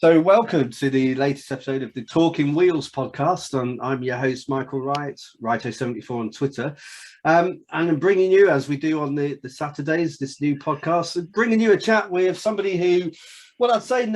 So, welcome to the latest episode of the Talking Wheels podcast. I'm your host, Michael Wright, Righto74 on Twitter. And I'm bringing you, as we do on the Saturdays, this new podcast, bringing you a chat with somebody who, well, I'd say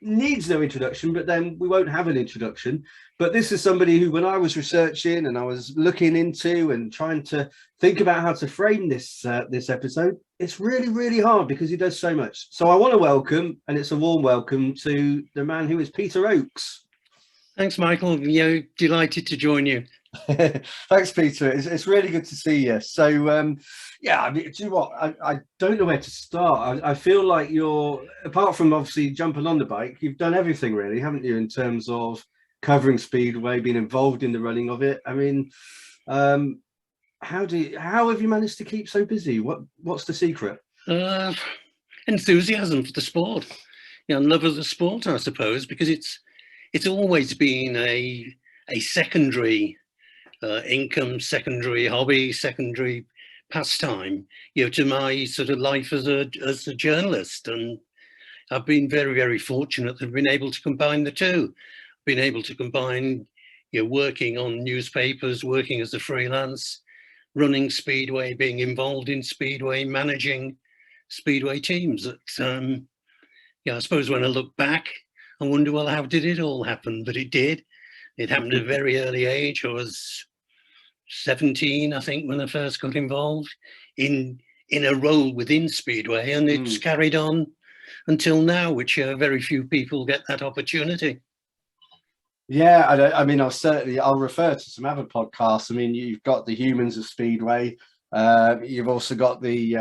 needs no introduction, but then we won't have an introduction. But this is somebody who, when I was researching and I was looking into and trying to think about how to frame this episode, it's really, really hard because he does so much. So I want to welcome, and it's a warm welcome, to the man who is Peter Oakes. Thanks, Michael. Delighted to join you. Thanks, Peter. It's really good to see you. So, I mean, do you know what? I don't know where to start. I feel like you're, apart from obviously jumping on the bike, you've done everything really, haven't you, in terms of covering Speedway, being involved in the running of it. I mean, how have you managed to keep so busy? What's the secret? Enthusiasm for the sport, love of the sport, I suppose, because it's always been a secondary income, secondary hobby, secondary pastime, to my sort of life as a journalist. And I've been very, very fortunate that I've been able to combine the two. Been able to combine, working on newspapers, working as a freelance, running Speedway, being involved in Speedway, managing Speedway teams. That, I suppose when I look back, I wonder, well, how did it all happen? But it did. It happened at a very early age. I was 17, I think, when I first got involved in a role within Speedway, and it's carried on until now, which very few people get that opportunity. Yeah, I mean, I'll refer to some other podcasts. I mean, you've got the Humans of Speedway. You've also got the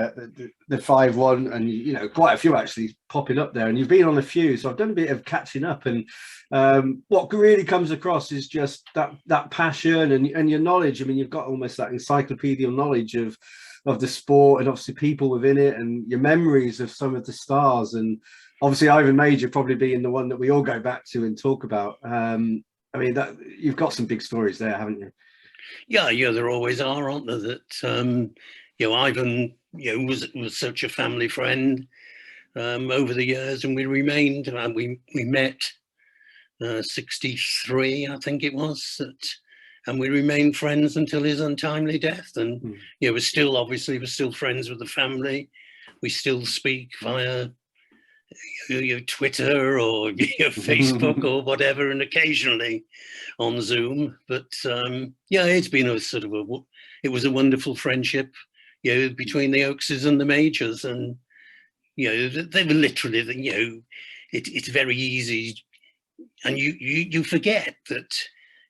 5-1, and quite a few actually popping up there. And you've been on a few, so I've done a bit of catching up. And what really comes across is just that passion and your knowledge. I mean, you've got almost that encyclopedic knowledge of the sport and obviously people within it, and your memories of some of the stars. And obviously, Ivan Mauger probably being the one that we all go back to and talk about. I mean, that you've got some big stories there, haven't you? Yeah, there always are, aren't there? That Ivan, was such a family friend over the years, and we remained. We met 63, I think it was, and we remained friends until his untimely death. And we're still friends with the family. We still speak via your Twitter or your Facebook or whatever, and occasionally on Zoom. But it's been it was a wonderful friendship, between the Oakeses and the Maugers, and they were literally, it's very easy, and you forget that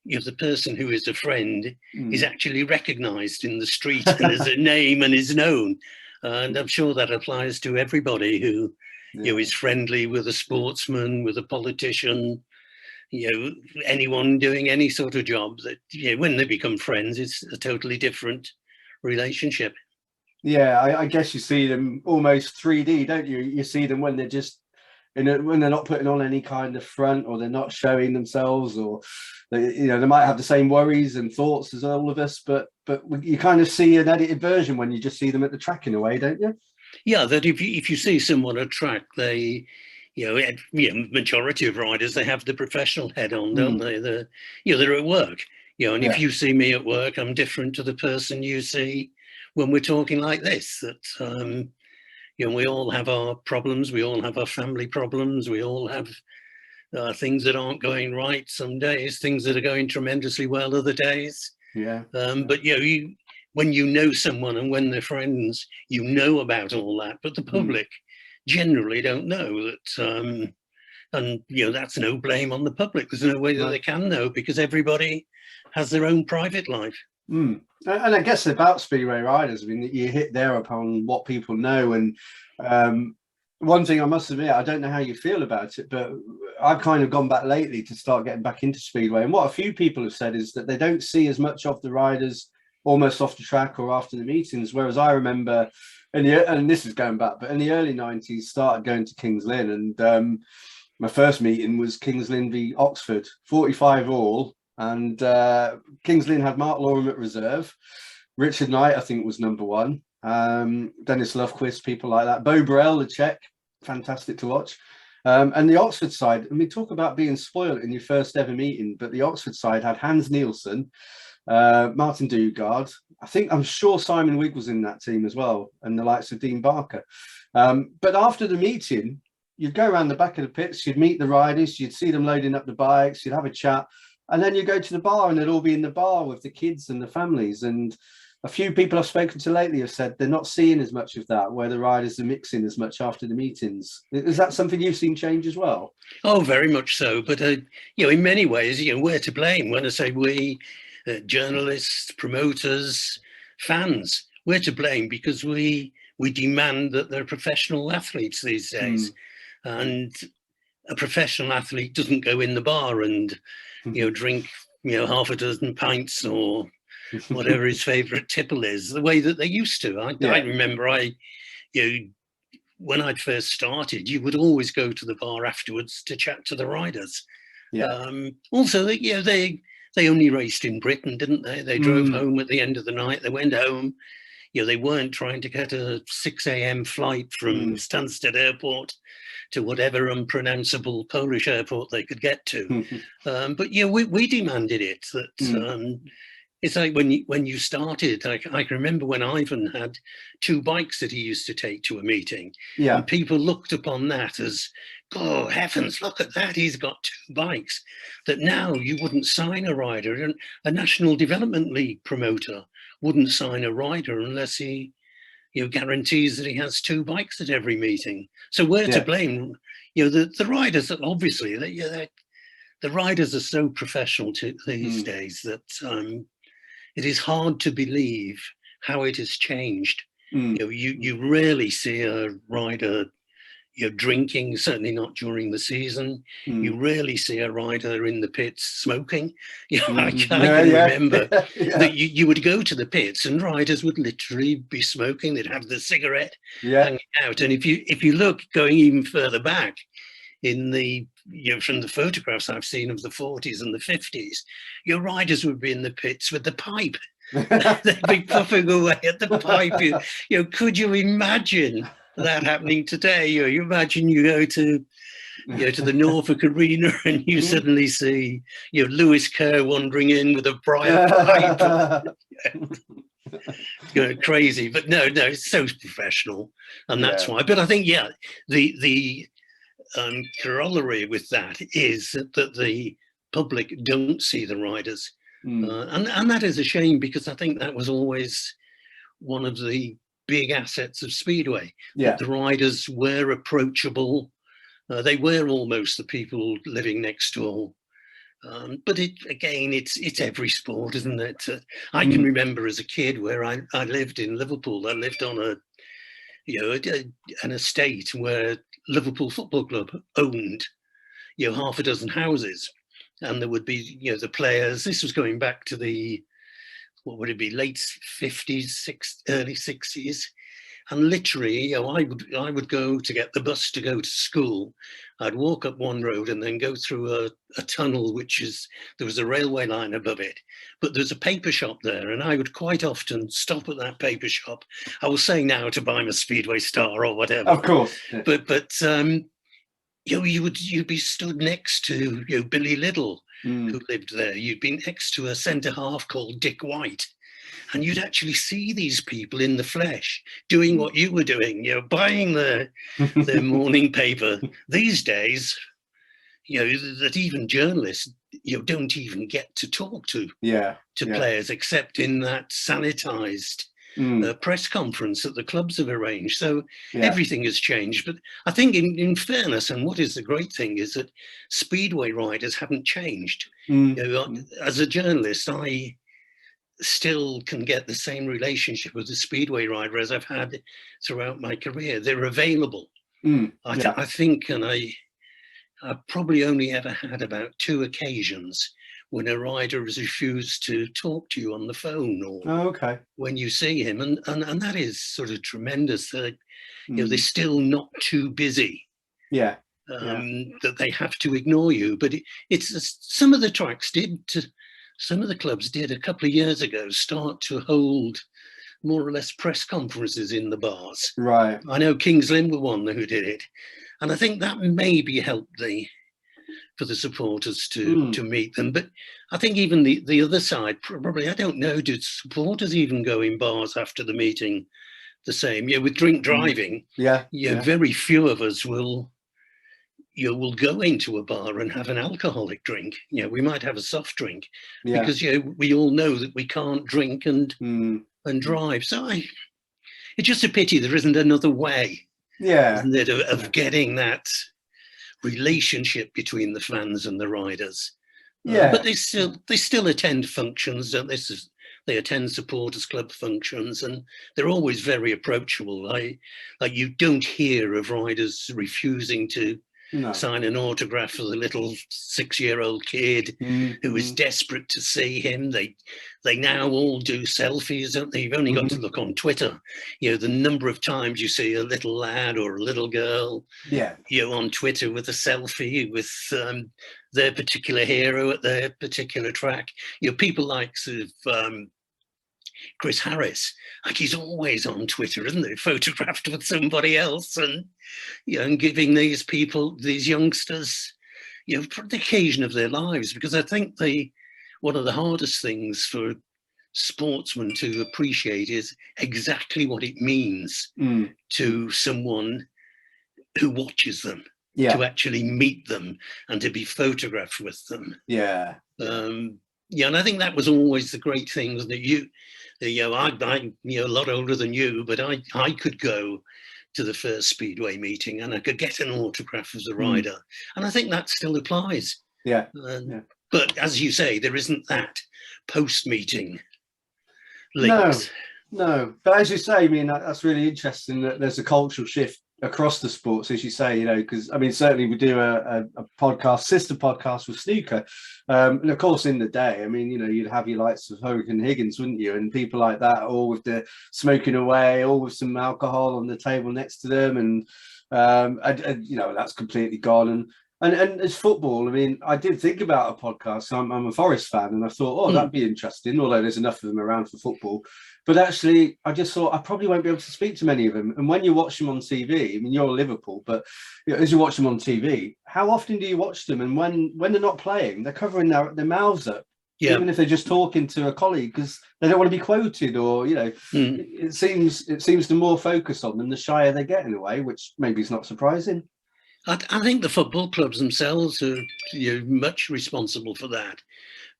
the person who is a friend is actually recognised in the street and as a name and is known, and I'm sure that applies to everybody who is friendly with a sportsman, with a politician, anyone doing any sort of job. That when they become friends, it's a totally different relationship. Yeah, I guess you see them almost 3D, don't you? You see them when they're just when they're not putting on any kind of front, or they're not showing themselves, or they might have the same worries and thoughts as all of us, but you kind of see an edited version when you just see them at the track in a way, don't you? Yeah, that if you see someone at track, they, majority of riders, they have the professional head on, don't they? They're at work, and if you see me at work, I'm different to the person you see when we're talking like this. That we all have our problems, we all have our family problems, we all have things that aren't going right some days, things that are going tremendously well other days. But when you know someone and when they're friends, you know about all that, but the public generally don't know that. And that's no blame on the public. There's no way that they can know, because everybody has their own private life. And I guess about Speedway Riders, I mean, you hit there upon what people know. And one thing I must admit, I don't know how you feel about it, but I've kind of gone back lately to start getting back into Speedway. And what a few people have said is that they don't see as much of the riders almost off the track or after the meetings. Whereas I remember, and this is going back, but in the early 90s, started going to King's Lynn. And my first meeting was King's Lynn v Oxford, 45 all. And King's Lynn had Mark Loram at reserve. Richard Knight, I think, was number one. Dennis Lovequist, people like that. Bo Burrell, the Czech, fantastic to watch. And the Oxford side, I mean, talk about being spoiled in your first ever meeting, but the Oxford side had Hans Nielsen, Martin Dugard. I'm sure Simon Wigg was in that team as well, and the likes of Dean Barker. But after the meeting, you'd go around the back of the pits, you'd meet the riders, you'd see them loading up the bikes, you'd have a chat, and then you go to the bar and they'd all be in the bar with the kids and the families. And a few people I've spoken to lately have said they're not seeing as much of that, where the riders are mixing as much after the meetings. Is that something you've seen change as well? Oh, very much so. But, in many ways, we're to blame. When I say we, journalists, promoters, fans, we're to blame because we demand that they're professional athletes these days. And a professional athlete doesn't go in the bar and, drink, half a dozen pints or whatever his favorite tipple is, the way that they used to. I remember when I'd first started, you would always go to the bar afterwards to chat to the riders. Also, they only raced in Britain, didn't they? They drove home at the end of the night. They went home. They weren't trying to get a 6 a.m. flight from Stansted Airport to whatever unpronounceable Polish airport they could get to. But we demanded it. That it's like when you started. I can remember when Ivan had 2 bikes that he used to take to a meeting, and people looked upon that as, oh heavens, look at that, he's got 2 bikes. That now you wouldn't sign a rider, and a National Development League promoter wouldn't sign a rider unless he guarantees that he has 2 bikes at every meeting. So we're to blame. The riders, obviously, the riders are so professional these days that it is hard to believe how it has changed. You rarely see a rider drinking, certainly not during the season. You rarely see a rider in the pits smoking. I can remember that you would go to the pits and riders would literally be smoking. They'd have the cigarette hanging out. And if you look going even further back in the from the photographs I've seen of the 40s and the 50s, your riders would be in the pits with the pipe. They'd be puffing away at the pipe. Could you imagine that happening today? You imagine you go to the Norfolk Arena and you suddenly see Lewis Kerr wandering in with a briar pipe. Crazy. But no, it's so professional, and that's why. But I think the corollary with that is that the public don't see the riders, and that is a shame, because I think that was always one of the big assets of Speedway. That the riders were approachable. They were almost the people living next door. But it's every sport, isn't it? I can remember as a kid where I lived in Liverpool. I lived on an estate where Liverpool Football Club owned half a dozen houses, and there would be the players. This was going back to the, what would it be, late 50s, early 60s. And literally, I would go to get the bus to go to school. I'd walk up one road and then go through a tunnel, there was a railway line above it. But there's a paper shop there, and I would quite often stop at that paper shop. I will say now to buy my Speedway Star or whatever. Of course. Yeah. But you'd be stood next to Billy Little, who lived there. You'd be next to a centre half called Dick White. And you'd actually see these people in the flesh doing what you were doing, buying their morning paper. These days, that even journalists, don't even get to talk to players except in that sanitized press conference that the clubs have arranged. So everything has changed. But I think in fairness, and what is the great thing is that Speedway riders haven't changed. As a journalist, I still can get the same relationship with the Speedway rider as I've had throughout my career. They're available. I think, and I've probably only ever had about 2 occasions when a rider has refused to talk to you on the phone, or when you see him, and that is sort of tremendous. That they're still not too busy. That they have to ignore you. But it's some of the tracks some of the clubs did a couple of years ago start to hold more or less press conferences in the bars. Right. I know Kings Lynn were one who did it. And I think that maybe helped for the supporters to meet them. But I think even the other side, probably, I don't know, did supporters even go in bars after the meeting the same? With drink driving, very few of us will go into a bar and have an alcoholic drink. We might have a soft drink because we all know that we can't drink and drive. So it's just a pity there isn't another way, isn't it, of getting that relationship between the fans and the riders. But they still attend functions, don't they? They attend supporters club functions, and they're always very approachable. Like you don't hear of riders refusing to sign an autograph for the little 6-year-old kid who is desperate to see him. They now all do selfies, don't they? You've only got to look on Twitter. The number of times you see a little lad or a little girl on Twitter with a selfie with their particular hero at their particular track. People like sort of Chris Harris, like he's always on Twitter, isn't he? Photographed with somebody else, and and giving these people, these youngsters, for the occasion of their lives. Because I think one of the hardest things for sportsmen to appreciate is exactly what it means to someone who watches them, to actually meet them and to be photographed with them. And I think that was always the great thing, was that I'm a lot older than you, but I could go to the first Speedway meeting and I could get an autograph as a rider. And I think that still applies. But as you say, there isn't that post-meeting links. No. But as you say, I mean, that's really interesting that there's a cultural shift across the sports, as you say, because I mean, certainly we do a podcast, sister podcast with snooker. And of course, in the day, I mean, you'd have your likes of Hogan Higgins, wouldn't you? And people like that, all with the smoking away, all with some alcohol on the table next to them. And that's completely gone. And as football, I mean, I did think about a podcast. I'm a Forest fan, and I thought, that'd be interesting, although there's enough of them around for football. But actually, I just thought I probably won't be able to speak to many of them. And when you watch them on TV, I mean, you're Liverpool, but as you watch them on TV, how often do you watch them? And when they're not playing, they're covering their mouths up, even if they're just talking to a colleague, because they don't want to be quoted, or it seems the more focus on them, the shyer they get in a way, which maybe is not surprising. I think the football clubs themselves are much responsible for that,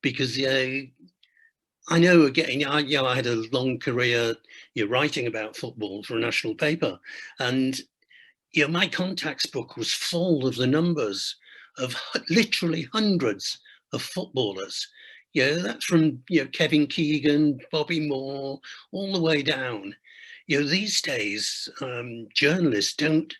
because I know, again, I had a long career writing about football for a national paper, and my contacts book was full of the numbers of literally hundreds of footballers. That's from Kevin Keegan, Bobby Moore, all the way down. These days, journalists don't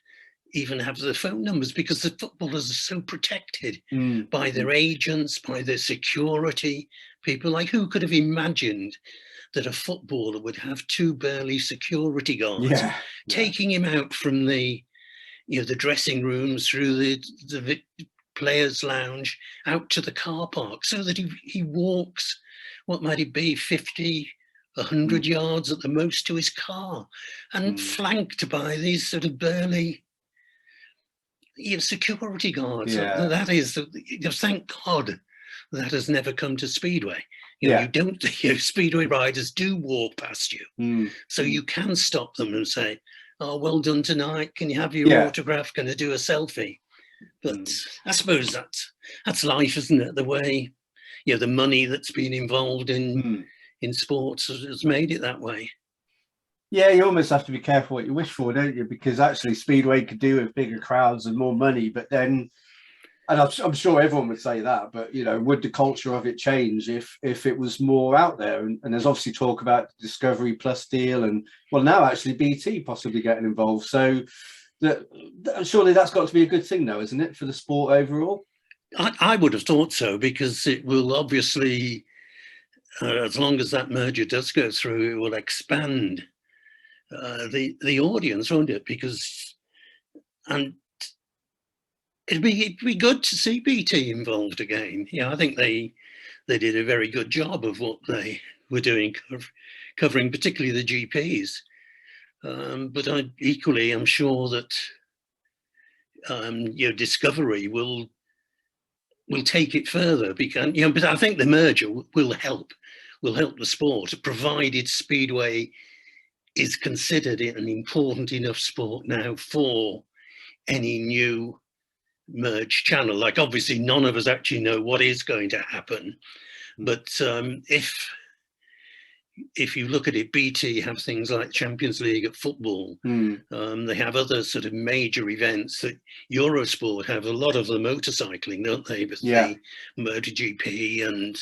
even have the phone numbers, because the footballers are so protected by their agents, by their security people. Like, who could have imagined that a footballer would have 2 burly security guards taking him out from the dressing rooms, through the players' lounge, out to the car park, so that he walks, what might it be, 50, 100 yards at the most to his car, and flanked by these sort of burly security guards. That is, thank God that has never come to Speedway. You don't. Speedway riders do walk past you, so you can stop them and say, "Oh, well done tonight. Can you have your autograph? Can I do a selfie?" But I suppose that's life, isn't it? The way, the money that's been involved in sports has made it that way. Yeah, you almost have to be careful what you wish for, don't you? Because actually, Speedway could do with bigger crowds and more money, but then, and I'm sure everyone would say that, but would the culture of it change if it was more out there? And there's obviously talk about the Discovery Plus deal, and now actually BT possibly getting involved. So surely that's got to be a good thing, though, isn't it, for the sport overall? I would have thought so, because it will obviously, as long as that merger does go through, it will expand the audience, won't it? And it'd be good to see BT involved again. I think they did a very good job of what they were doing, covering particularly the GPs. But I'm sure that Discovery will take it further, because but I think the merger will help the sport, provided Speedway is considered an important enough sport now for any new merged channel. Like, obviously none of us actually know what is going to happen, but if you look at it, BT have things like Champions League at football. They have other sort of major events. That Eurosport have a lot of the motorcycling, don't they? With the MotoGP and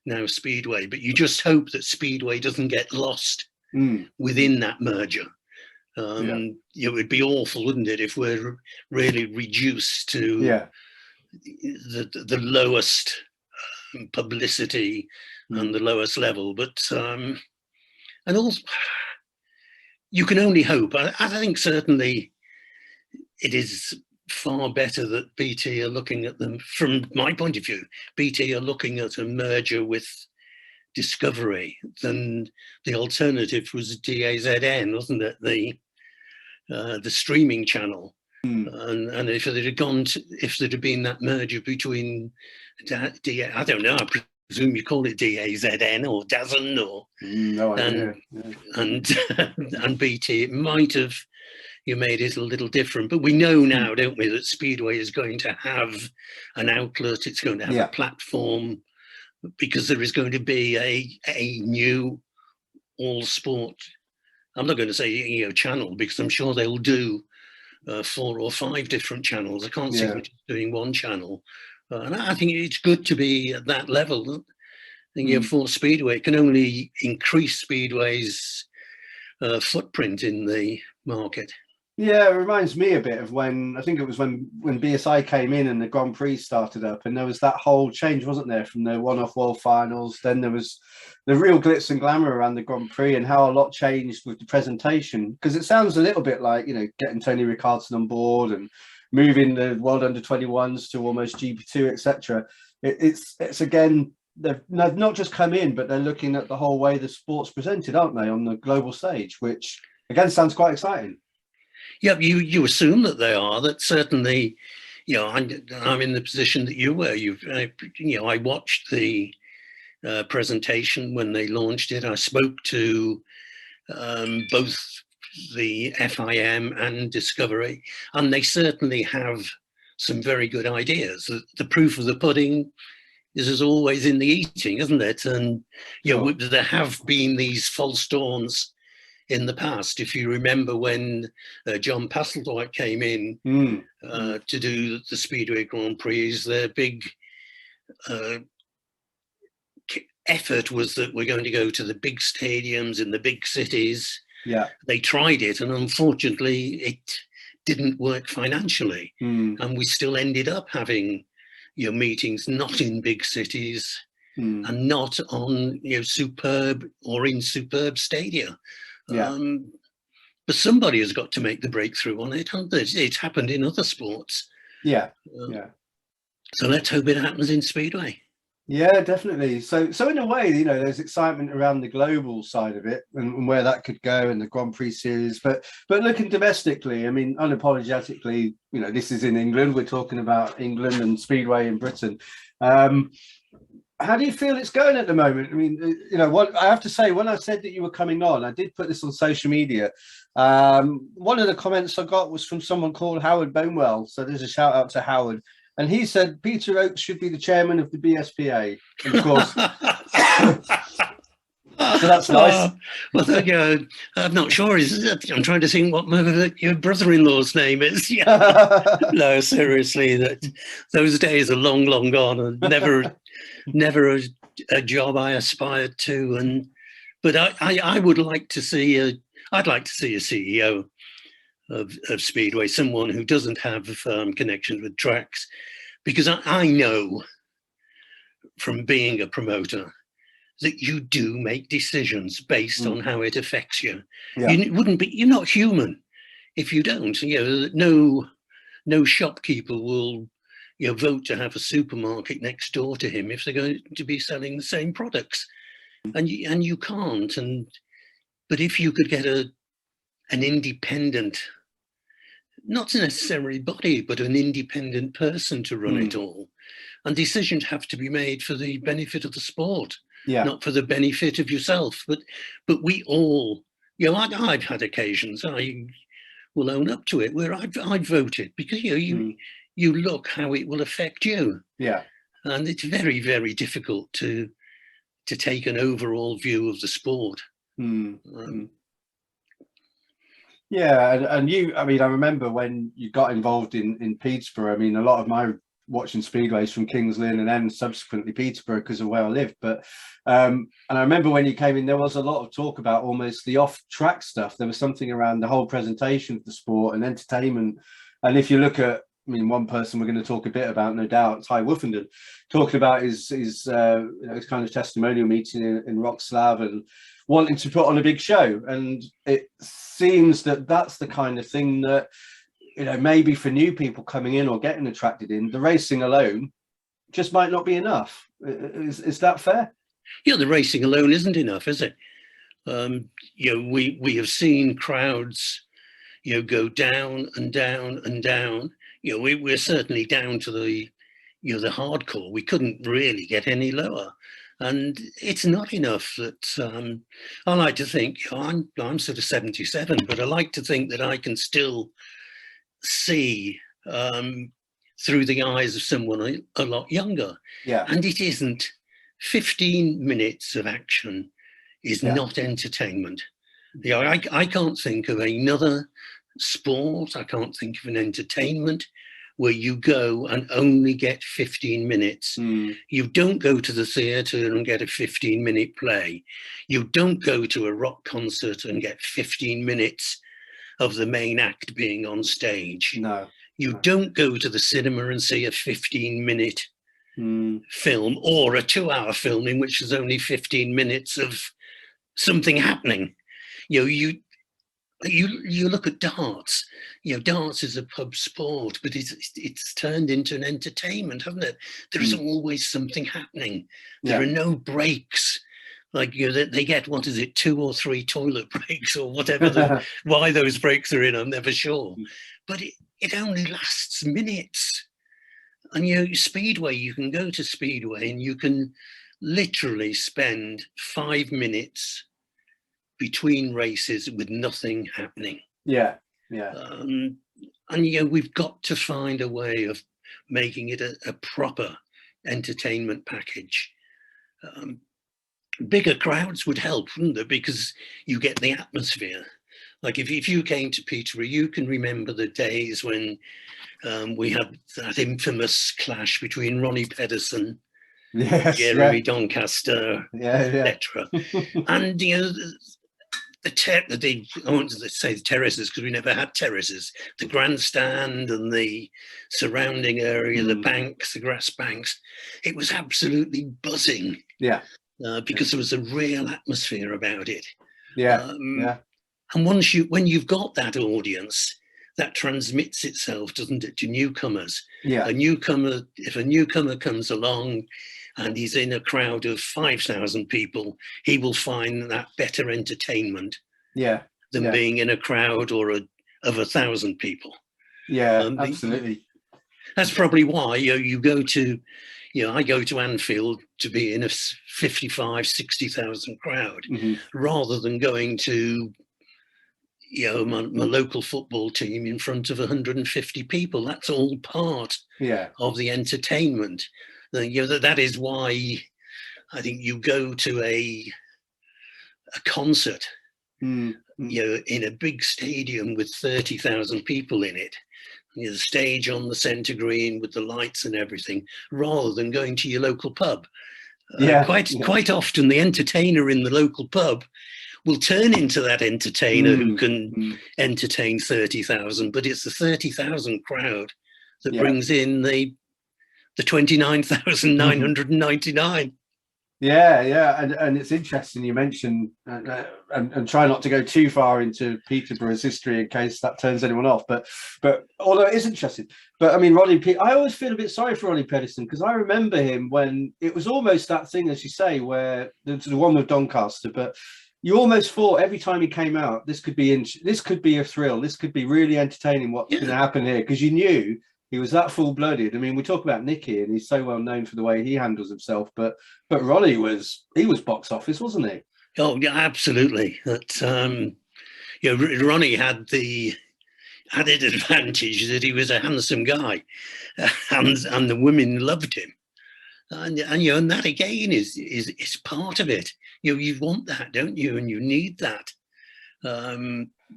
now Speedway. But you just hope that Speedway doesn't get lost within that merger. It would be awful, wouldn't it, if we're really reduced to the lowest publicity and the lowest level. But and also, you can only hope. I think certainly it is far better that BT are looking at them, from my point of view, BT are looking at a merger with Discovery than the alternative was DAZN, wasn't it? The streaming channel. And if it had gone if there'd have been that merger between I don't know, I presume you call it DAZN or DAZN or and BT, it might have made it a little different. But we know now, don't we, that Speedway is going to have an outlet, it's going to have a platform, because there is going to be a new all sport, I'm not going to say channel, because I'm sure they'll do 4 or 5 different channels. I can't see them just doing one channel. And I think it's good to be at that level. I think for Speedway, it can only increase Speedway's footprint in the market. Yeah, it reminds me a bit of when, I think it was when BSI came in and the Grand Prix started up, and there was that whole change, wasn't there, from the one-off world finals. Then there was the real glitz and glamour around the Grand Prix, and how a lot changed with the presentation. Because it sounds a little bit like, getting Tony Ricardson on board and moving the World Under-21s to almost GP2, etc. It's again, they've not just come in, but they're looking at the whole way the sport's presented, aren't they, on the global stage, which again sounds quite exciting. Yeah, you assume that they are. That certainly, I'm in the position that you were. I watched the presentation when they launched it. I spoke to both the FIM and Discovery, and they certainly have some very good ideas. The proof of the pudding is, as always, in the eating, isn't it? And there have been these false dawns in the past. If you remember when John Passeldorp came in to do the Speedway Grand Prix, their big effort was that we're going to go to the big stadiums in the big cities. They tried it, and unfortunately it didn't work financially. And we still ended up having meetings not in big cities and not on superb stadia. But somebody has got to make the breakthrough on it, hasn't it? It's happened in other sports. So let's hope it happens in Speedway. Yeah, definitely. So in a way, there's excitement around the global side of it and where that could go, and the Grand Prix series. But looking domestically, I mean, unapologetically, this is in England. We're talking about England and Speedway in Britain. How do you feel it's going at the moment? I mean, what I have to say, when I said that you were coming on, I did put this on social media. One of the comments I got was from someone called Howard Bonewell. So there's a shout out to Howard. And he said Peter Oakes should be the chairman of the BSPA. And of course, so that's nice. Well, I'm not sure. I'm trying to think what your brother-in-law's name is. No, seriously, those days are long, long gone, and never a job I aspired to. But I would like to see I'd like to see a CEO of Speedway, someone who doesn't have connections with tracks, because I know from being a promoter that you do make decisions based on how it affects you. You're not human if you don't. No shopkeeper will vote to have a supermarket next door to him if they're going to be selling the same products, and you can't. But if you could get an independent not necessarily body, but an independent person to run it all. And decisions have to be made for the benefit of the sport, not for the benefit of yourself. But we all, you know, I've had occasions, I will own up to it, where I've voted because, you know, you look how it will affect you. Yeah. And it's very, very difficult to take an overall view of the sport. Yeah, and you, I mean, I remember when you got involved in Peterborough. I mean, a lot of my watching speedways from Kings Lynn and then subsequently Peterborough because of where I lived. But and I remember when you came in, there was a lot of talk about almost the off-track stuff. There was something around the whole presentation of the sport and entertainment. And if you look at, I mean, one person we're going to talk a bit about, no doubt, Ty Woofenden, talking about his you know, his kind of testimonial meeting in Wrocław and wanting to put on a big show. And it seems that that's the kind of thing that, you know, maybe for new people coming in or getting attracted in, the racing alone just might not be enough. Is that fair? Yeah, the racing alone isn't enough, is it? You know, we have seen crowds, you know, go down and down and down. You know, we're certainly down to the, you know, the hardcore. We couldn't really get any lower. And it's not enough that I like to think, you know, I'm sort of 77, but I like to think that I can still see through the eyes of someone a lot younger. Yeah. And it isn't. 15 minutes of action is not entertainment. You know, I can't think of another sport, I can't think of an entertainment where you go and only get 15 minutes. You don't go to the theatre and get a 15-minute play. You don't go to a rock concert and get 15 minutes of the main act being on stage. No. You don't go to the cinema and see a 15-minute film or a 2-hour film in which there's only 15 minutes of something happening. You know, you look at darts. You know, darts is a pub sport, but it's turned into an entertainment, hasn't it? There is always something happening. There are no breaks. Like, you know, they get, what is it, 2 or 3 toilet breaks or whatever. Why those breaks are in, I'm never sure. But it only lasts minutes. And, you know, Speedway, you can go to Speedway and you can literally spend 5 minutes between races with nothing happening. Yeah. And, you know, we've got to find a way of making it a proper entertainment package. Bigger crowds would help, wouldn't they? Because you get the atmosphere. Like if you came to Peterborough, you can remember the days when we had that infamous clash between Ronnie Pedersen, Jeremy Doncaster, etc. And, you know, I want to say the terraces because we never had terraces, the grandstand and the surrounding area, the banks, the grass banks, it was absolutely buzzing. Because there was a real atmosphere about it. And when you've got that audience, that transmits itself, doesn't it, to newcomers? If a newcomer comes along and he's in a crowd of 5,000 people, he will find that better entertainment than being in a crowd of 1,000 people. Absolutely. That's probably why you go to, you know, I go to Anfield to be in a 55, 60,000 crowd rather than going to, you know, my local football team in front of 150 people. That's all part of the entertainment. You know, that is why I think you go to a concert, you know, in a big stadium with 30,000 people in it. You know, the stage on the centre green with the lights and everything, rather than going to your local pub. Quite often the entertainer in the local pub will turn into that entertainer who can entertain 30,000, but it's the 30,000 crowd that brings in the 29,999. And it's interesting you mentioned, and try not to go too far into Peterborough's history in case that turns anyone off, but although it is interesting. But I mean, I always feel a bit sorry for Ronnie Pedersen because I remember him when it was almost that thing, as you say, where the one with Doncaster, but you almost thought every time he came out, this could be a thrill. This could be really entertaining. What's going to happen here? Because you knew he was that full-blooded. I mean, we talk about Nicky, and he's so well known for the way he handles himself. But Ronnie was box office, wasn't he? Oh yeah, absolutely. That Ronnie had the added advantage that he was a handsome guy, and the women loved him. And that again is part of it. You want that, don't you? And you need that.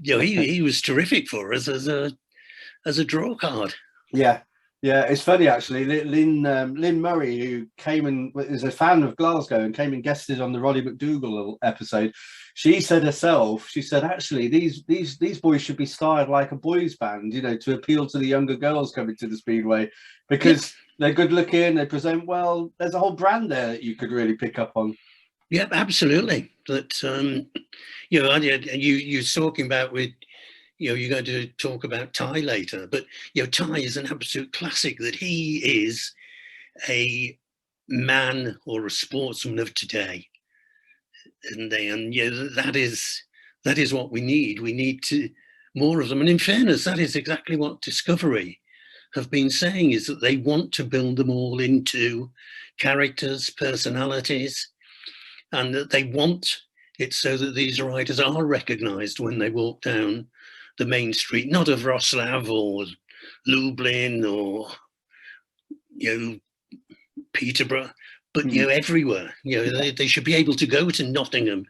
He was terrific for us as a draw card. Yeah, it's funny actually. Lynn Murray, who came and is a fan of Glasgow and came and guested on the Roddy McDougall episode, she said herself, actually these boys should be starred like a boys band, to appeal to the younger girls coming to the Speedway, because they're good looking, they present well. There's a whole brand there that you could really pick up on. Yeah, absolutely. But you're talking about with. You're going to talk about Ty later, but Ty is an absolute classic. That he is a man or a sportsman of today, and that is what we need. We need more of them. And in fairness, that is exactly what Discovery have been saying, is that they want to build them all into characters, personalities, and that they want it so that these riders are recognised when they walk down the main street, not of Wrocław or Lublin or Peterborough, but everywhere. They should be able to go to Nottingham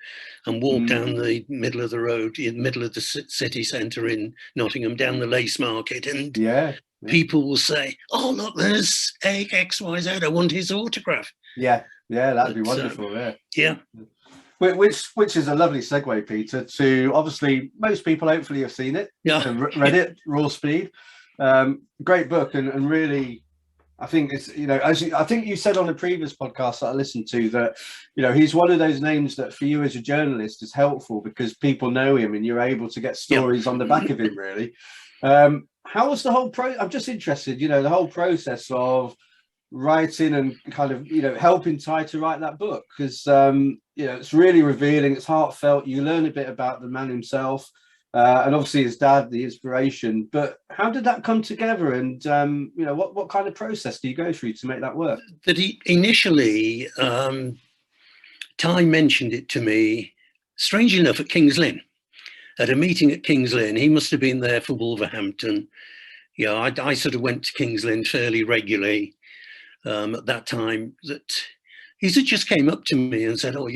and walk down the middle of the road, in the middle of the city centre in Nottingham, down the Lace Market, and people will say, "Oh, look, there's XYZ. I want his autograph." Yeah, that'd be wonderful. Yeah. Which is a lovely segue, Peter, to obviously most people hopefully have seen it, and read it, Raw Speed. Great book, and really, I think it's, I think you said on a previous podcast that I listened to that, he's one of those names that for you as a journalist is helpful because people know him and you're able to get stories on the back of him, really. How was the whole I'm just interested, the whole process of writing and kind of helping Ty to write that book, because it's really revealing, it's heartfelt, you learn a bit about the man himself, and obviously his dad, the inspiration. But how did that come together, and what kind of process do you go through to make that work? That he initially, Ty mentioned it to me, strangely enough, at King's Lynn, at a meeting at King's Lynn. He must have been there for Wolverhampton. I sort of went to King's Lynn fairly regularly at that time. That he just came up to me and said, "Oh,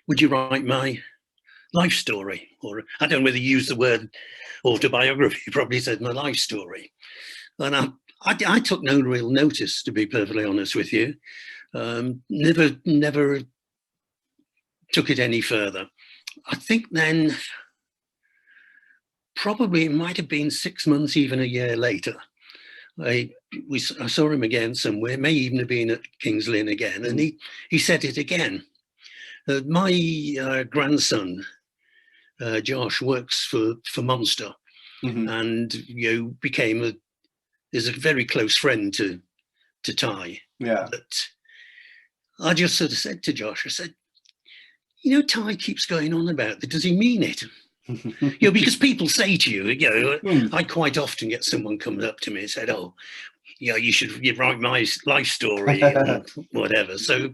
would you write my life story?" Or I don't know whether he used the word autobiography. He probably said my life story. And I took no real notice, to be perfectly honest with you. Never took it any further. I think then probably it might have been 6 months, even a year later, I saw him again somewhere, may even have been at King's Lynn again, and he said it again. My grandson, Josh, works for Monster, and is a very close friend to Ty. Yeah. But I just sort of said to Josh, I said, Ty keeps going on about that. Does he mean it? Because people say to you, I quite often get someone coming up to me and said, "Oh, you should write my life story," and whatever. So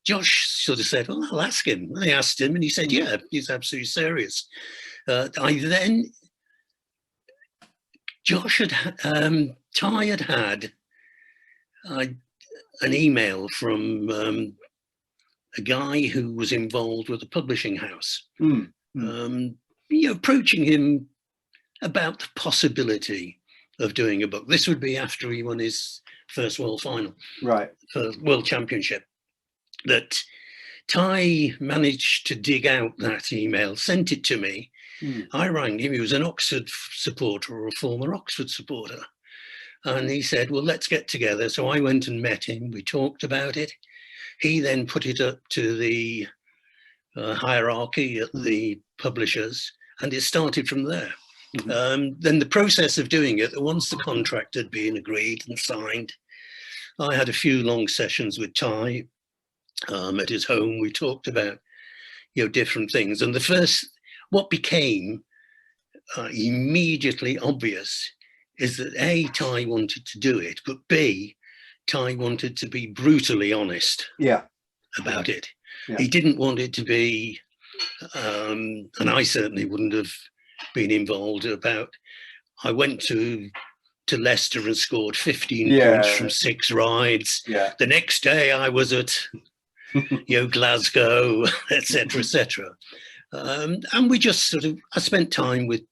Josh sort of said, "Well, I'll ask him." I asked him, and he said, "Yeah, he's absolutely serious." Ty had had an email from a guy who was involved with a publishing house. Approaching him about the possibility of doing a book. This would be after he won his first world final, right? World Championship. That Ty managed to dig out that email, sent it to me. I rang him. He was an Oxford supporter, or a former Oxford supporter, and he said, "Well, let's get together." So I went and met him. We talked about it. He then put it up to the hierarchy at the publishers, and it started from there. Then the process of doing it, once the contract had been agreed and signed, I had a few long sessions with Ty at his home. We talked about, different things. And what became immediately obvious is that A, Ty wanted to do it, but B, Ty wanted to be brutally honest about it. He didn't want it to be, and I certainly wouldn't have been involved about, I went to Leicester and scored 15 points from 6 rides. The next day I was at Glasgow, etc., etc. And we just sort of, I spent time with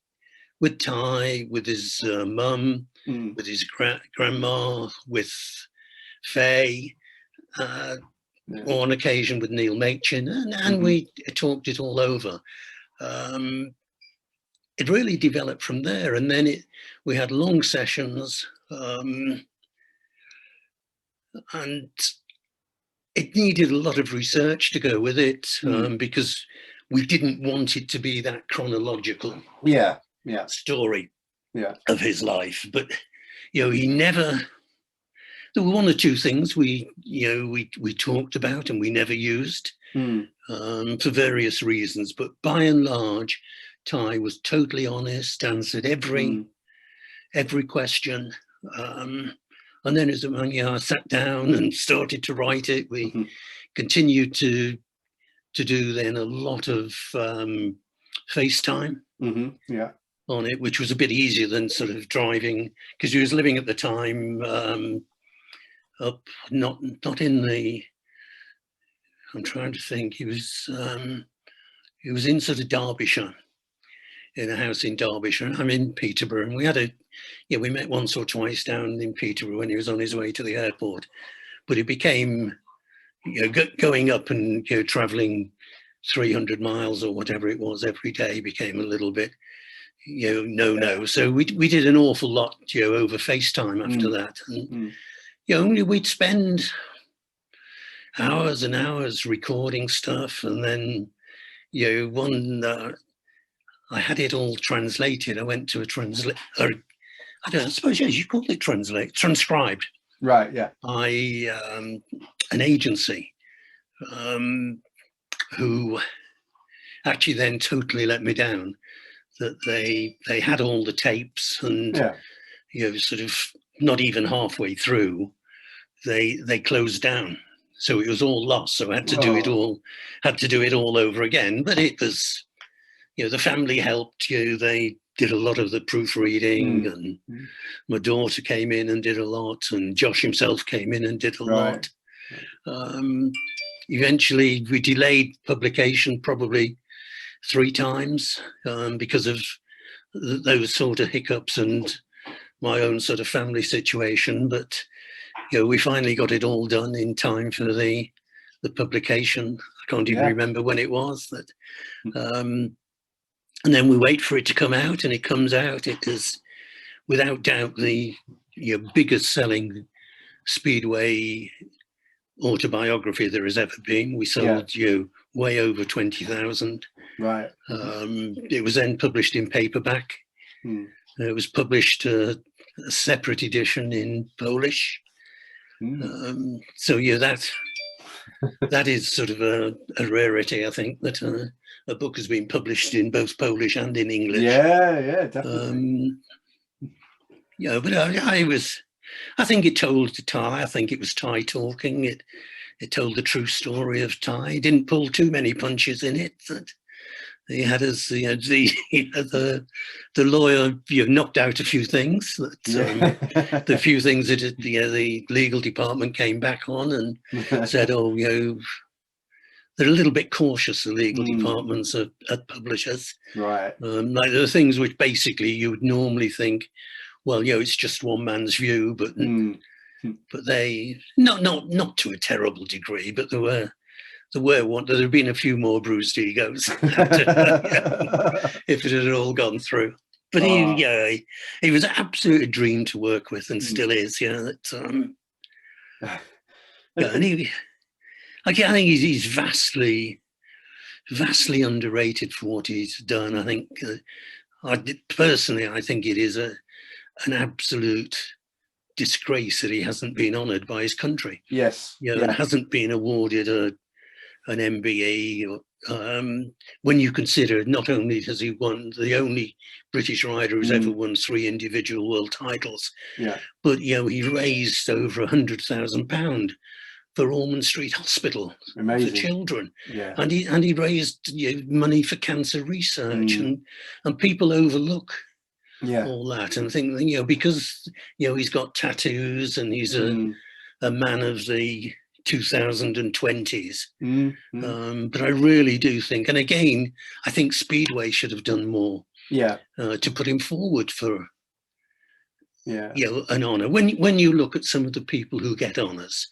Ty, with his mum, with his grandma, with Faye, on occasion with Neil Machin, and we talked it all over. It really developed from there, and then we had long sessions, and it needed a lot of research to go with it, because we didn't want it to be that chronological story of his life. But he never. There were one or two things we talked about and we never used for various reasons. But by and large, Ty was totally honest, answered every question, and then as I sat down and started to write it. We continued to do then a lot of FaceTime on it, which was a bit easier than sort of driving, because he was living at the time up not in the. I'm trying to think. He was in sort of Derbyshire, in a house in Derbyshire. I'm in Peterborough, and we met once or twice down in Peterborough when he was on his way to the airport. But it became, going up and travelling 300 miles or whatever it was every day became a little bit, no. So we did an awful lot, over FaceTime after that, and only we'd spend hours and hours recording stuff, and then I had it all translated. I went to a I suppose you call it transcribed. Right, yeah. By an agency who actually then totally let me down. That they had all the tapes, and sort of not even halfway through, they closed down. So it was all lost. So I had to do it all over again. But it was, the family helped. They did a lot of the proofreading, and my daughter came in and did a lot, and Josh himself came in and did a lot. Eventually, we delayed publication probably 3 times because of those sort of hiccups and my own sort of family situation. But we finally got it all done in time for the publication. I can't even remember when it was. And then we wait for it to come out, and it comes out. It is without doubt the biggest selling Speedway autobiography there has ever been. We sold way over 20,000. Right. It was then published in paperback. It was published a separate edition in Polish. So that is sort of a rarity, I think, that a book has been published in both Polish and in English. Yeah, definitely. But I think it told Ty. I think it was Ty talking. It told the true story of Ty. It didn't pull too many punches in it. That he had the lawyer knocked out a few things. The few things that the legal department came back on and said, they're a little bit cautious, the legal departments at publishers. Right. Like there are things which basically you would normally think, well, it's just one man's view, but they not to a terrible degree, but there had been a few more bruised egos if it had all gone through. But he was an absolute dream to work with, and still is. And I think he's vastly underrated for what he's done. I think personally, I think it is an absolute disgrace that he hasn't been honoured by his country. Yes. And hasn't been awarded an MBE when you consider not only has he won, the only British rider who's ever won 3 individual world titles, but he raised over £100,000 for Ormond Street Hospital for children, and he raised money for cancer research, and people overlook all that and think, because he's got tattoos and he's a man of the 2020s. But I really do think, and again, I think Speedway should have done more to put him forward for an honour. When you look at some of the people who get honours,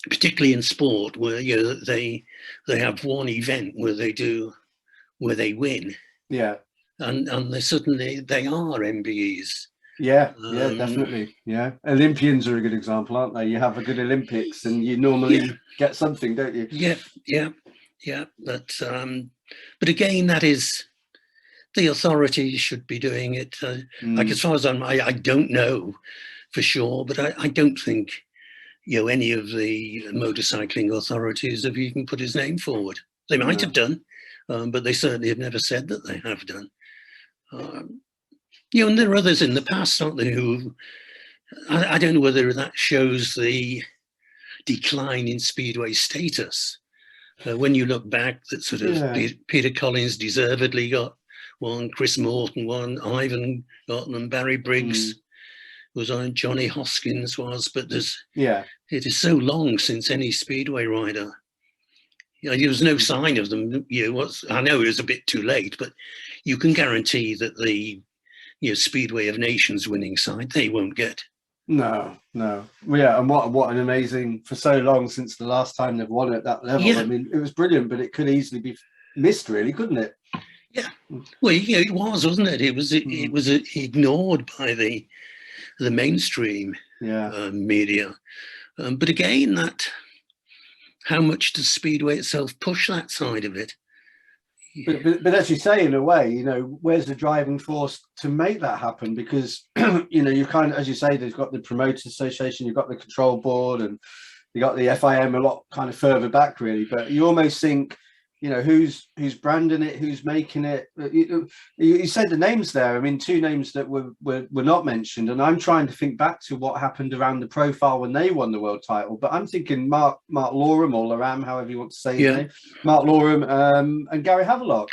particularly in sport, where they have one event where they win, and they are MBEs. Definitely. Olympians are a good example, aren't they? You have a good Olympics and you normally get something, don't you? But again, that is, the authorities should be doing it. Like, as far as I don't know for sure, but I don't think any of the motorcycling authorities have even put his name forward. They might have done, but they certainly have never said that they have done. And there are others in the past, aren't there, who, I don't know whether that shows the decline in Speedway status. When you look back, that sort of Peter Collins deservedly got one, Chris Morton won, Ivan got them, Barry Briggs was on, Johnny Hoskins was, but it is so long since any Speedway rider. There was no sign of them. I know it was a bit too late, but you can guarantee that the Speedway of Nations winning side, they won't get. No. And what an amazing, for so long since the last time they've won at that level. I mean, it was brilliant, but it could easily be missed, really, couldn't it? Well, it was, wasn't it? It was ignored by the mainstream media. But again, how much does Speedway itself push that side of it? But as you say, in a way, where's the driving force to make that happen? Because you kind of, as you say, they've got the Promoters Association, you've got the Control Board, and you got the FIM a lot kind of further back, really. But you almost think, who's branding it, who's making it. You said the names there. I mean, 2 names that were not mentioned, and I'm trying to think back to what happened around the profile when they won the world title. But I'm thinking Mark Loram, or Loram, however you want to say his name, Mark Loram, and Gary Havelock.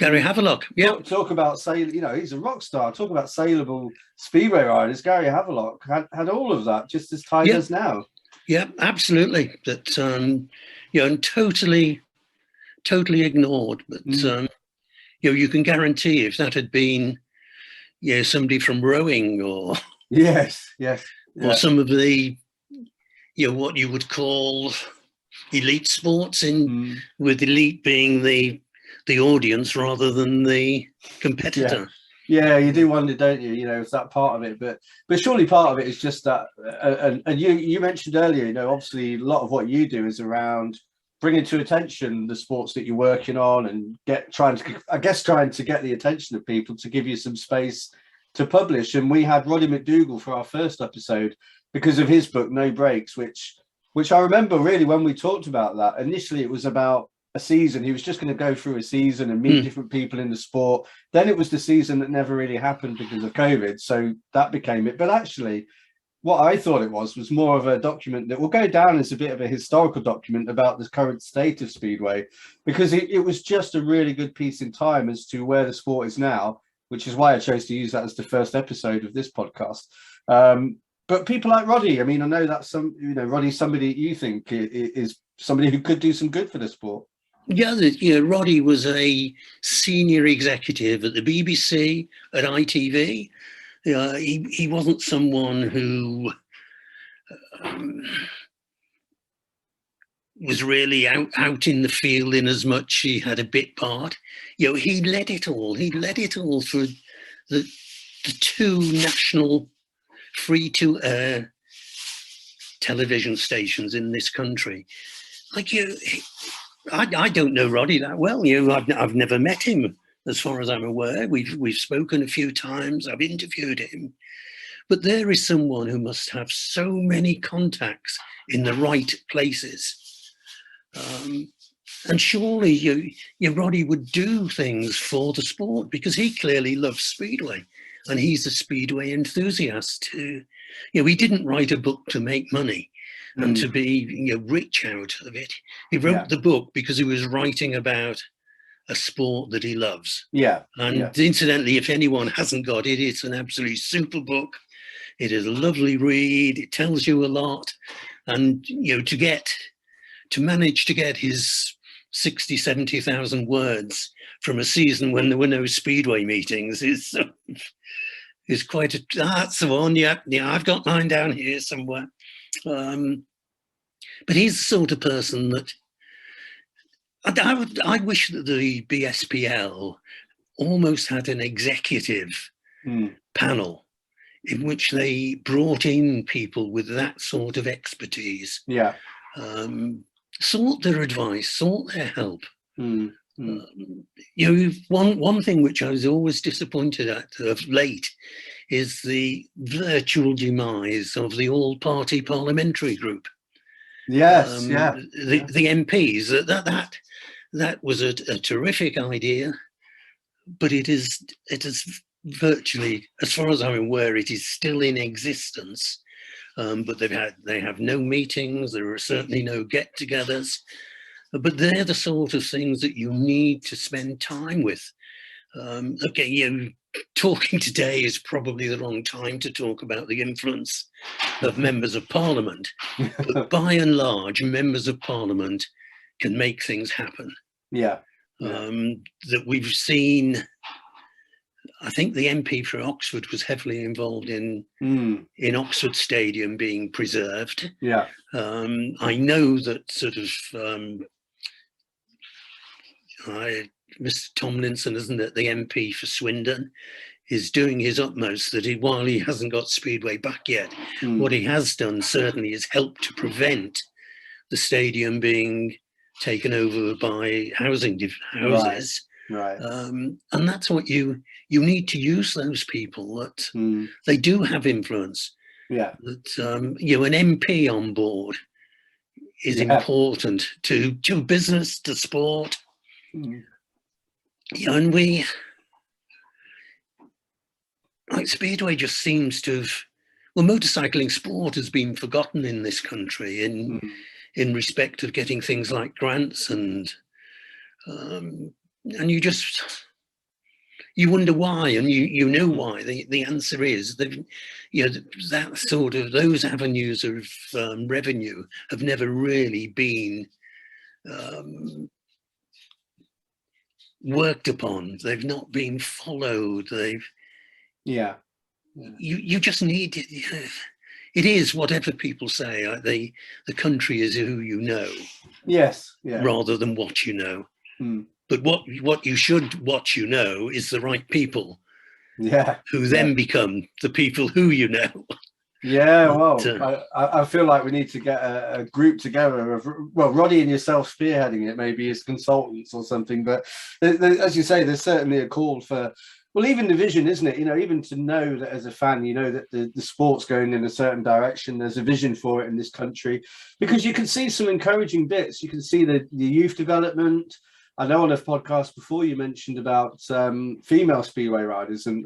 Talk about he's a rock star. Talk about saleable Speedway riders. Gary Havelock had all of that, just as Ty does now. Yeah, absolutely. That and totally ignored. But you can guarantee if that had been somebody from rowing or or some of the what you would call elite sports, with elite being the audience rather than the competitor. You do wonder, don't you? Is that part of it? But surely part of it is just that. And you mentioned earlier, obviously a lot of what you do is around bringing to attention the sports that you're working on, and trying to get the attention of people to give you some space to publish. And we had Roddy McDougall for our first episode because of his book No Breaks, which I remember really when we talked about that. Initially, it was about a season. He was just going to go through a season and meet different people in the sport. Then it was the season that never really happened because of COVID, so that became it. But actually, what I thought it was more of a document that will go down as a bit of a historical document about the current state of Speedway, because it was just a really good piece in time as to where the sport is now, which is why I chose to use that as the first episode of this podcast. But people like Roddy, I mean, I know that's Roddy's somebody you think is somebody who could do some good for the sport. Roddy was a senior executive at the BBC, at ITV. He wasn't someone who was really out in the field in as much he had a bit part. He led it all. He led it all for the 2 national free-to-air television stations in this country. I don't know Roddy that well. I've never met him. As far as I'm aware, we've spoken a few times. I've interviewed him, but there is someone who must have so many contacts in the right places. And surely Roddy would do things for the sport, because he clearly loves Speedway, and he's a Speedway enthusiast. He didn't write a book to make money and to be rich out of it. He wrote the book because he was writing about a sport that he loves. And incidentally, if anyone hasn't got it, it's an absolutely super book. It is a lovely read. It tells you a lot. And to manage to get his 60, 70,000 words from a season when there were no Speedway meetings is quite that's the one. Yeah, I've got mine down here somewhere. But he's the sort of person that I wish that the BSPL almost had an executive panel in which they brought in people with that sort of expertise. Sought their advice, sought their help. One thing which I was always disappointed at of late is the virtual demise of the all-party parliamentary group. The MPs. That was a terrific idea, but it is virtually, as far as I'm aware, it is still in existence. But they have no meetings. There are certainly no get-togethers. But they're the sort of things that you need to spend time with. Talking today is probably the wrong time to talk about the influence of members of parliament. But by and large, members of parliament can make things happen. That we've seen. I think the MP for Oxford was heavily involved in Oxford Stadium being preserved. I know that sort of Mr. Tomlinson, isn't it, the MP for Swindon, is doing his utmost that while he hasn't got Speedway back yet, what he has done certainly is help to prevent the stadium being taken over by houses. And that's what you need to use those people that they do have influence. That an MP on board is important to business, to sport. And we, like Speedway, just seems to have, motorcycling sport has been forgotten in this country in respect of getting things like grants and you wonder why, and you know why. The answer is that that sort of those avenues of revenue have never really been worked upon. They've not been followed. You just need it. It is whatever people say. The country is who you know. Rather than what you know. But what you should, is the right people. Who then become the people who you know. I feel like we need to get a group together of, Roddy and yourself spearheading it, maybe as consultants or something. But as you say, there's certainly a call for, even the vision, isn't it? Even to know that as a fan, that the sport's going in a certain direction. There's a vision for it in this country, because you can see some encouraging bits. You can see the youth development. I know on a podcast before you mentioned about female Speedway riders, and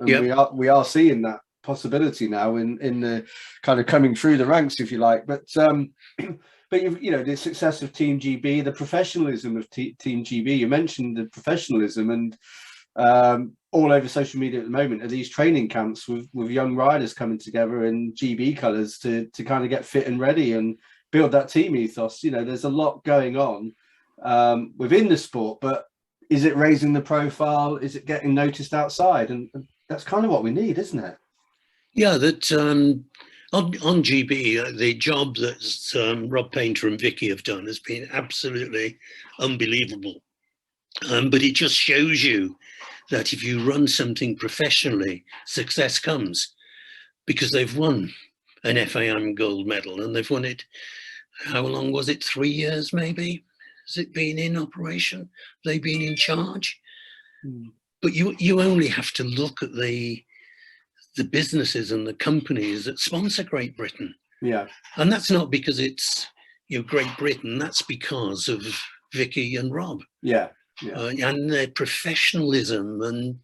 we are seeing that possibility now in the kind of coming through the ranks, if you like. But the success of Team GB, the professionalism of Team GB. You mentioned the professionalism, and all over social media at the moment are these training camps with young riders coming together in GB colours to kind of get fit and ready and build that team ethos. There's a lot going on within the sport, but is it raising the profile? Is it getting noticed outside? And that's kind of what we need, isn't it? That on GB, the job that Rob Painter and Vicky have done has been absolutely unbelievable. But it just shows you that if you run something professionally, success comes, because they've won an FAM gold medal, and they've won it, how long was it? 3 years, maybe? Has it been in operation? They've been in charge. But you only have to look at the businesses and the companies that sponsor Great Britain. And that's not because it's Great Britain. That's because of Vicky and Rob. Yeah. And their professionalism and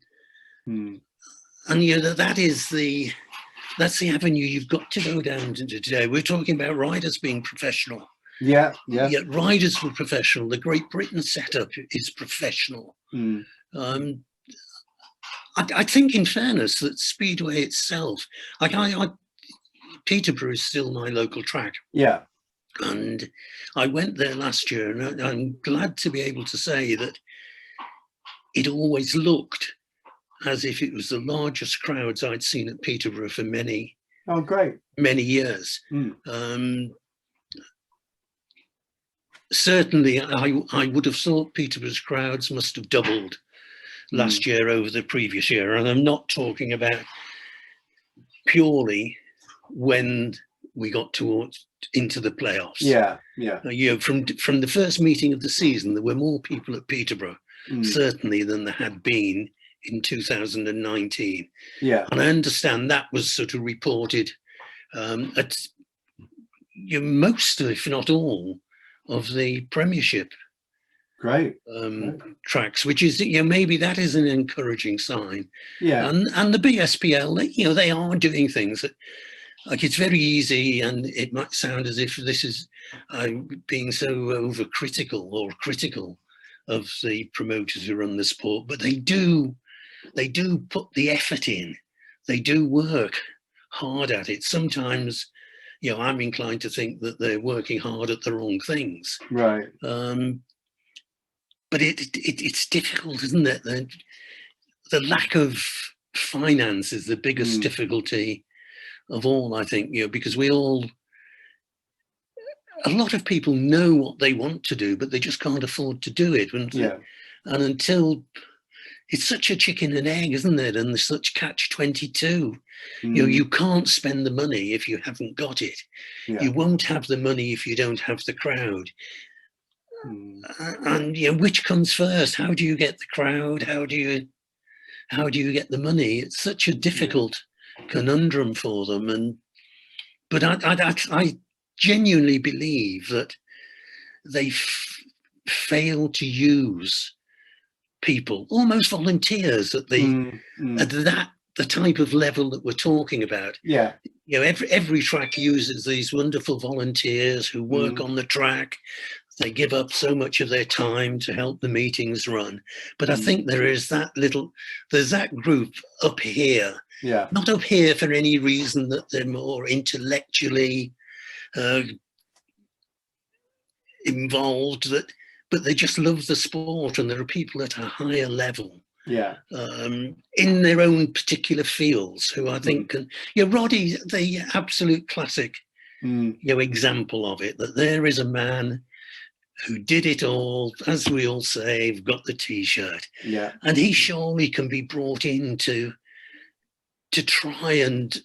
you know, that's the avenue you've got to go down to today. We're talking about riders being professional. Yeah. Yet riders were professional. The Great Britain setup is professional. I think, in fairness, that Speedway itself, like Peterborough is still my local track. Yeah. And I went there last year, and I'm glad to be able to say that it always looked as if it was the largest crowds I'd seen at Peterborough for many years. Certainly, I would have thought Peterborough's crowds must have doubled last year over the previous year. And I'm not talking about purely when we got into the playoffs. Yeah. You know, from the first meeting of the season, there were more people at Peterborough, certainly, than there had been in 2019. Yeah. And I understand that was sort of reported at most, if not all, of the Premiership tracks, which is, you know, maybe that is an encouraging sign. Yeah. And the BSPL, you know, they are doing things that, like, it's very easy, and it might sound as if this is being so overcritical or critical of the promoters who run the sport, but they do put the effort in. They do work hard at it. Sometimes, you know, I'm inclined to think that they're working hard at the wrong things. Right. But it's difficult, isn't it? The lack of finance is the biggest difficulty of all, I think, you know, because a lot of people know what they want to do, but they just can't afford to do it. And until, it's such a chicken and egg, isn't it? And there's such catch-22. You know, you can't spend the money if you haven't got it. You won't have the money if you don't have the crowd. And you know, which comes first? How do you get the crowd? How do you get the money? It's such a difficult conundrum for them. But I genuinely believe that they fail to use people, almost volunteers, at the type of level that we're talking about. Yeah. You know, every track uses these wonderful volunteers who work on the track. They give up so much of their time to help the meetings run. But I think there's that group up here. Yeah. Not up here for any reason that they're more intellectually involved, but they just love the sport, and there are people at a higher level. Yeah. In their own particular fields, who I think can, you know, Roddy, the absolute classic, you know, example of it, that there is a man who did it all, as we all say, got the T-shirt. Yeah. And he surely can be brought in to try and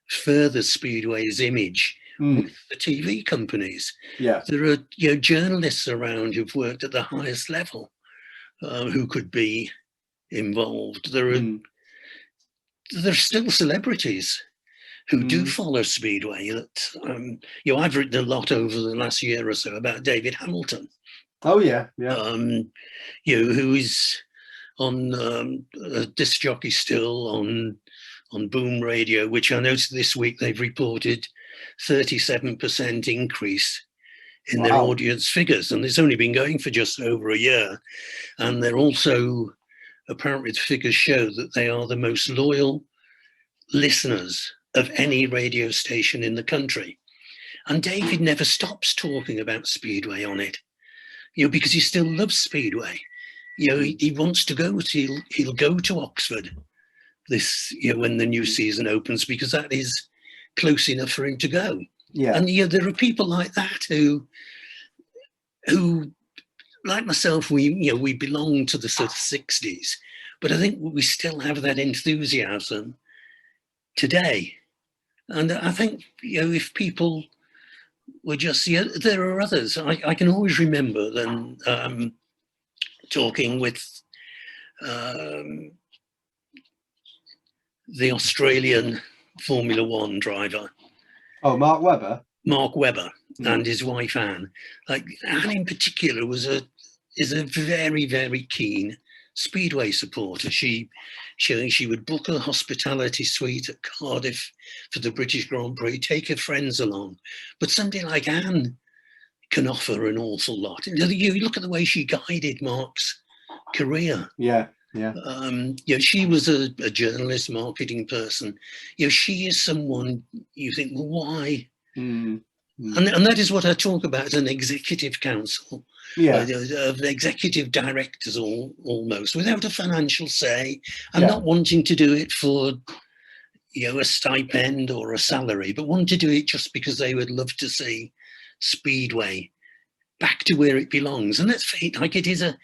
further Speedway's image with the TV companies. Yeah. There are, you know, journalists around who've worked at the highest level who could be involved. There's still celebrities who do follow Speedway. That you know, I've written a lot over the last year or so about David Hamilton. Oh yeah. You know, who is on a disc jockey still on Boom Radio, which I noticed this week they've reported 37% increase in their audience figures, and it's only been going for just over a year. And they're also, apparently the figures show that they are the most loyal listeners of any radio station in the country. And David never stops talking about Speedway on it, you know, because he still loves Speedway. You know, he wants to go to, he'll go to Oxford this, you know, when the new season opens, because that is close enough for him to go. Yeah. And you know, there are people like that who like myself, we belong to the sort of 60s, but I think we still have that enthusiasm today. And I think, you know, if people were just, you know, there are others. I can always remember them talking with the Australian Formula One driver. Oh, Mark Webber. Mark Webber and his wife Anne. Like, Anne in particular was is a very, very keen Speedway supporter. She would book a hospitality suite at Cardiff for the British Grand Prix, take her friends along. But somebody like Anne can offer an awful lot. You look at the way she guided Mark's career. Yeah, yeah. She was a journalist, marketing person. She is someone you think, well, why? And that is what I talk about as an executive council, of executive directors, almost without a financial say, and not wanting to do it for a stipend or a salary, but want to do it just because they would love to see Speedway back to where it belongs. And let's face it, like, it is a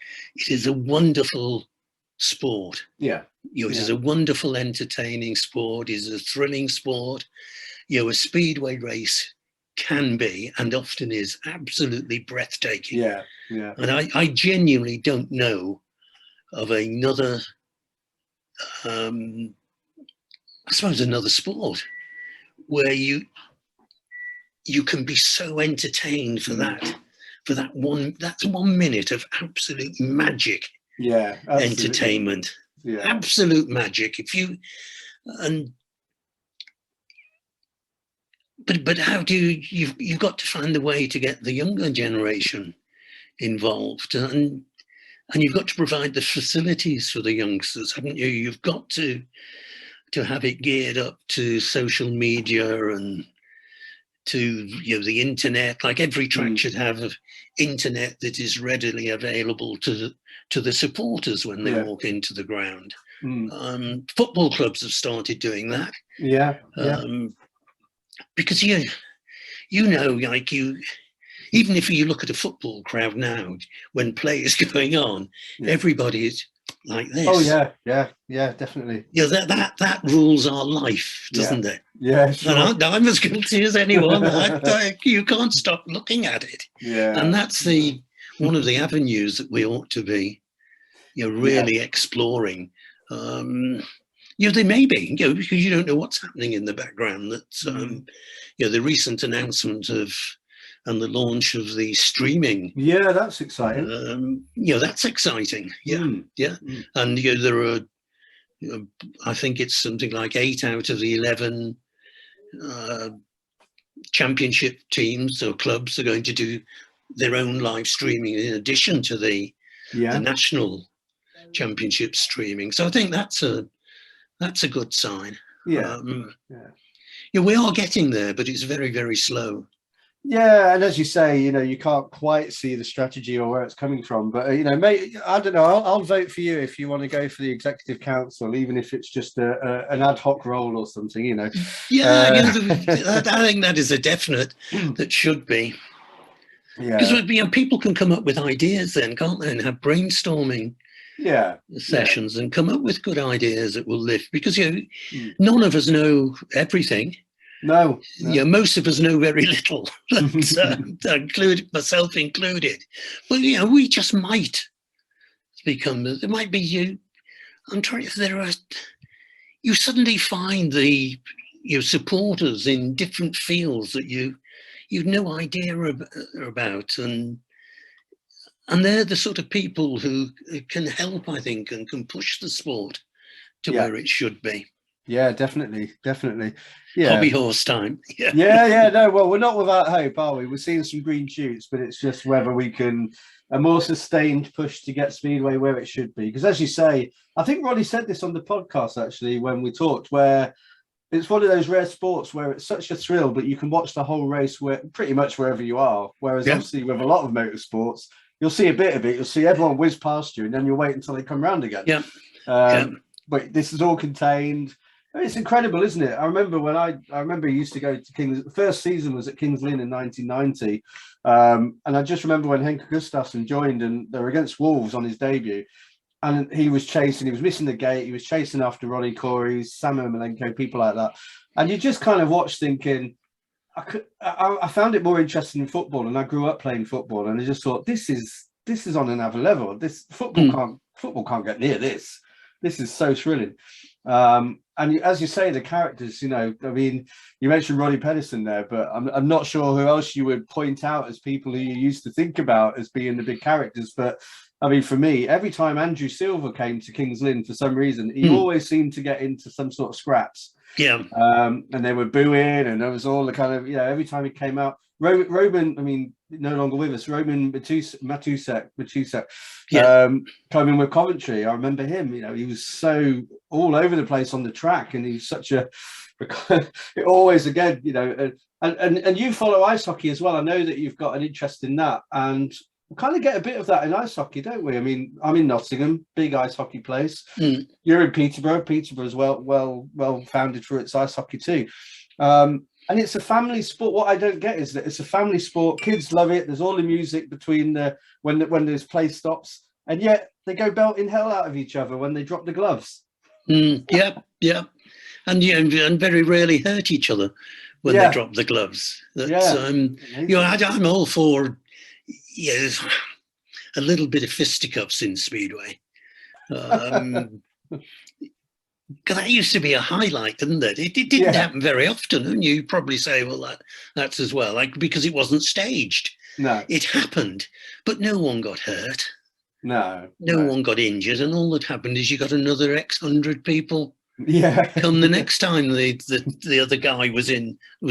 wonderful sport. It is a wonderful, entertaining sport. It is a thrilling sport. A Speedway race can be, and often is, absolutely breathtaking. And I genuinely don't know of another, I suppose, another sport where you can be so entertained for that 1 minute of absolute magic. Entertainment. Absolute magic. But how do you've got to find a way to get the younger generation involved, and you've got to provide the facilities for the youngsters, haven't you? You've got to have it geared up to social media and to the internet. Like, every track should have internet that is readily available to the supporters when they walk into the ground. Football clubs have started doing that. Because like, even if you look at a football crowd now, when play is going on, everybody is like this. Oh yeah, definitely. That rules our life, doesn't it? Sure. And I'm as guilty as anyone. You can't stop looking at it. And that's one of the avenues that we ought to be really exploring. They may be, because you don't know what's happening in the background. That the recent announcement of and the launch of the streaming. That's exciting. That's exciting. And there are, I think it's something like 8 out of the 11 championship teams or clubs are going to do their own live streaming in addition to the national championship streaming. So I think that's a good sign. We are getting there, but it's very, very slow. And as you say, you can't quite see the strategy or where it's coming from. But mate, I don't know. I'll vote for you if you want to go for the executive council, even if it's just an ad hoc role or something. I think that is a definite. That should be. Because people can come up with ideas then, can't they, and have brainstorming sessions and come up with good ideas that will lift. Because none of us know everything. No. Most of us know very little, myself included. But we just might become. There might be you. I'm trying. You suddenly find the supporters in different fields that you've no idea about, and they're the sort of people who can help, I think, and can push the sport to where it should be. Definitely. Hobby horse time. No, well, we're not without hope, are we? We're seeing some green shoots, but it's just whether we can a more sustained push to get Speedway where it should be. Because as you say, I think Ronnie said this on the podcast actually when we talked, where it's one of those rare sports where it's such a thrill, but you can watch the whole race pretty much wherever you are. Whereas obviously with a lot of motorsports, you'll see a bit of it, you'll see everyone whiz past you, and then you'll wait until they come round again. But this is all contained. It's incredible, isn't it? I remember when I used to go to Kings. The first season was at Kings Lynn in 1990, and I just remember when Henke Gustafsson joined, and they were against Wolves on his debut, and he was missing the gate, he was chasing after Ronnie Corey, Samuel Malenko, people like that, and you just kind of watched thinking, I found it more interesting in football, and I grew up playing football, and I just thought this is on another level. This football can't get near this. This is so thrilling. And as you say, the characters, you know, I mean, you mentioned Ronnie Pennison there, but I'm not sure who else you would point out as people who you used to think about as being the big characters. But I mean, for me, every time Andrew Silver came to King's Lynn, for some reason, he always seemed to get into some sort of scraps. Yeah. And they were booing, and there was all the kind of, you know, every time he came out, Roman, I mean, no longer with us, Roman Matusek, coming with Coventry. I remember him, you know, he was so all over the place on the track, and he's such a, it always, again, you know, and you follow ice hockey as well. I know that you've got an interest in that, and we kind of get a bit of that in ice hockey, don't we? I mean, I'm in Nottingham, big ice hockey place. You're in Peterborough. Peterborough is well founded for its ice hockey too. And it's a family sport. What I don't get is that it's a family sport. Kids love it. There's all the music between when there's play stops, and yet they go belting hell out of each other when they drop the gloves. Yeah. And and very rarely hurt each other when they drop the gloves. I'm all for a little bit of fisticuffs in Speedway. Because that used to be a highlight, didn't it? It didn't happen very often, and you probably say, well, that's as well, like, because it wasn't staged. No, it happened, but no one got hurt. No one got injured, and all that happened is you got another X hundred people. Come the next time the other guy was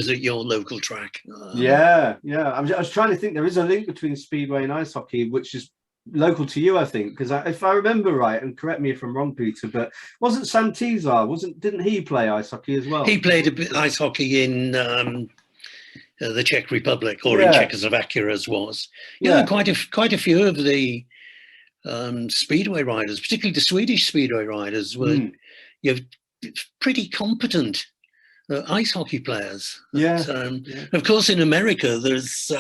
at your local track. I was trying to think. There is a link between Speedway and ice hockey, which is local to you, I think, because if I remember right, and correct me if I'm wrong, Peter, but wasn't Sam Tizar, didn't he play ice hockey as well? He played a bit ice hockey in the Czech Republic, or in Czechoslovakia as was. Quite a few of the Speedway riders, particularly the Swedish Speedway riders, were pretty competent ice hockey players. Of course, in America, there's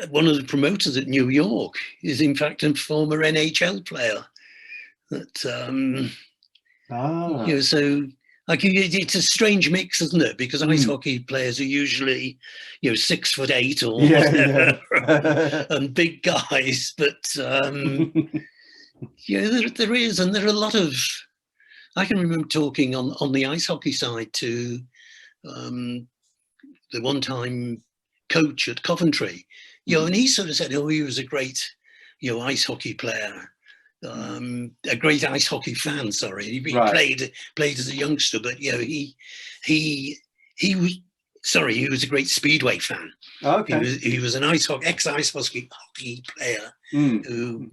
one of the promoters at New York is in fact a former NHL player. So like it's a strange mix, isn't it? Because ice hockey players are usually 6'8" or whatever, and big guys. But there is, and there are a lot of. I can remember talking on the ice hockey side to the one-time coach at Coventry. And he sort of said, he was a great, ice hockey player, a great ice hockey fan. Sorry, he played as a youngster, but he was a great Speedway fan. Okay, he was an ex-ice hockey player who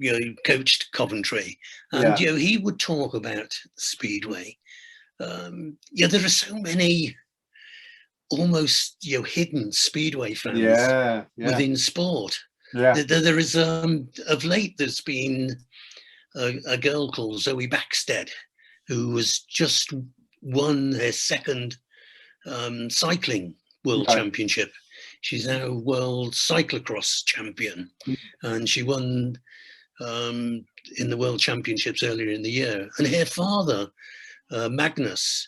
coached Coventry, and he would talk about Speedway. There are so many almost hidden Speedway fans within sport. There is of late there's been a girl called Zoe Backstead who was just won her second cycling world championship. She's now world cyclocross champion, and she won in the world championships earlier in the year. And her father, Magnus,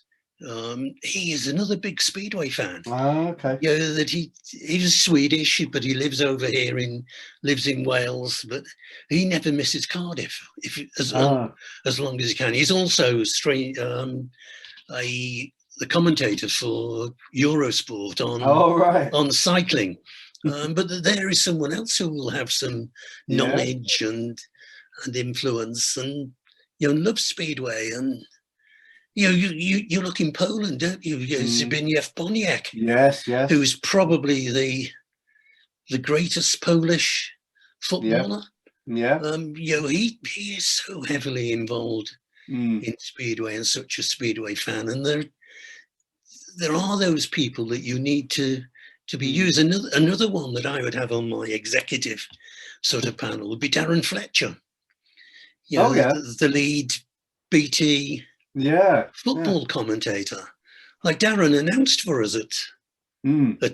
he is another big Speedway fan. That he's Swedish, but he lives over here lives in Wales, but he never misses Cardiff as long as he can. He's also the commentator for Eurosport on cycling. But there is someone else who will have some knowledge and influence and loves Speedway. And you look in Poland, don't you? Zbigniew Boniek, who's probably the greatest Polish footballer. He is so heavily involved in Speedway and such a Speedway fan. And there are those people that you need to be used. Another one that I would have on my executive sort of panel would be Darren Fletcher. The lead BT football commentator. Like Darren announced for us at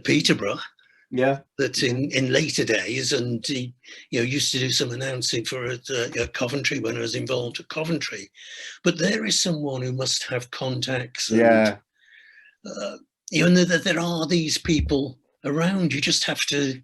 Peterborough. That in later days, and he used to do some announcing for at Coventry when I was involved at Coventry. But there is someone who must have contacts. And, and there are these people around. You just have to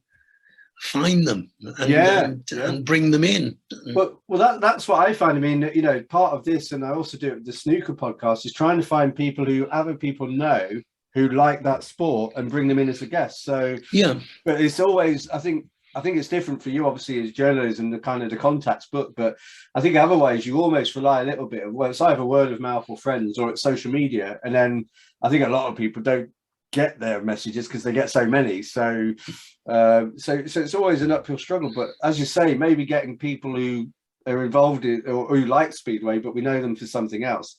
find them and bring them in. Well, that's what I find. I mean, you know, part of this, and I also do it with the snooker podcast, is trying to find people who other people know who like that sport and bring them in as a guest. So yeah, but it's always, I think it's different for you, obviously, as journalism, the kind of the contacts book. But I think otherwise you almost rely a little bit of, well, it's either word of mouth or friends, or it's social media. And then I think a lot of people don't get their messages because they get so many. So it's always an uphill struggle. But as you say, maybe getting people who are involved in or who like Speedway, but we know them for something else.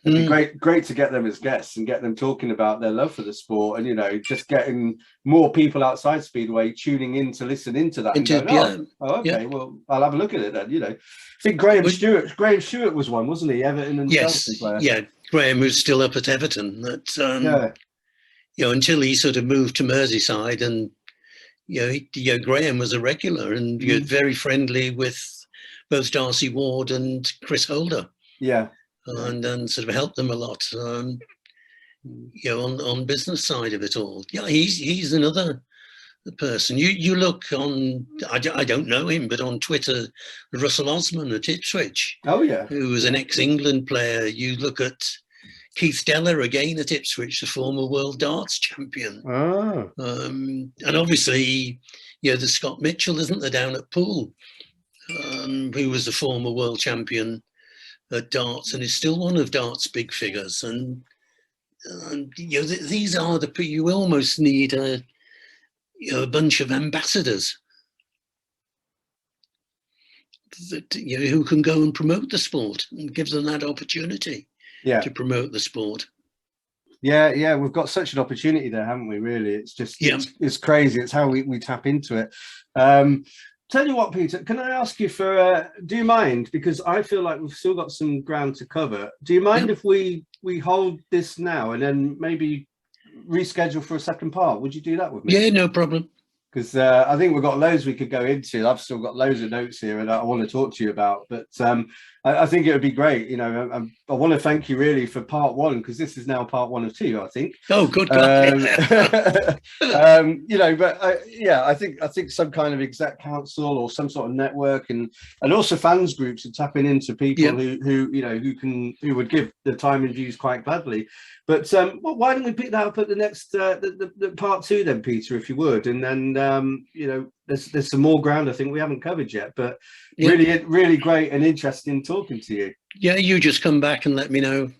It'd be great to get them as guests and get them talking about their love for the sport, and, you know, just getting more people outside Speedway tuning in to listen into that. And going, okay, well, I'll have a look at it then. You know, I think Graham Stewart was one, wasn't he? Everton and Chelsea player. Yeah, Graham was still up at Everton. That you know, until he sort of moved to Merseyside, and you know, Graham was a regular and very friendly with both Darcy Ward and Chris Holder. Yeah. And sort of helped them a lot, you know, on business side of it all. Yeah, he's another person. You look on, I don't know him, but on Twitter, Russell Osman at Ipswich. Oh yeah, who was an ex-England player. You look at Keith Deller again at Ipswich, the former world darts champion. Oh. And obviously, you know, there's Scott Mitchell, isn't there, down at Poole, who was the former world champion at darts and is still one of darts' big figures. And you know, these are the people. You almost need a bunch of ambassadors that, you know, who can go and promote the sport and give them that opportunity to promote the sport. Yeah, we've got such an opportunity there, haven't we? Really, it's just it's crazy. It's how we tap into it. Tell you what, Peter, can I ask you for, do you mind, because I feel like we've still got some ground to cover, do you mind if we hold this now and then maybe reschedule for a second part? Would you do that with me? Yeah, no problem. Because I think we've got loads we could go into. I've still got loads of notes here and I want to talk to you about, but I think it would be great. You know, I want to thank you really for part one, because this is now part 1 of 2, I think. Oh, good. You know, but I think some kind of exec council or some sort of network, and also fans groups are tapping into people who you know who would give the time and views quite gladly. But well, why don't we pick that up at the next the part 2 then, Peter, if you would, and then you know, there's some more ground I think we haven't covered yet, but really great and interesting talking to you. Yeah, you just come back and let me know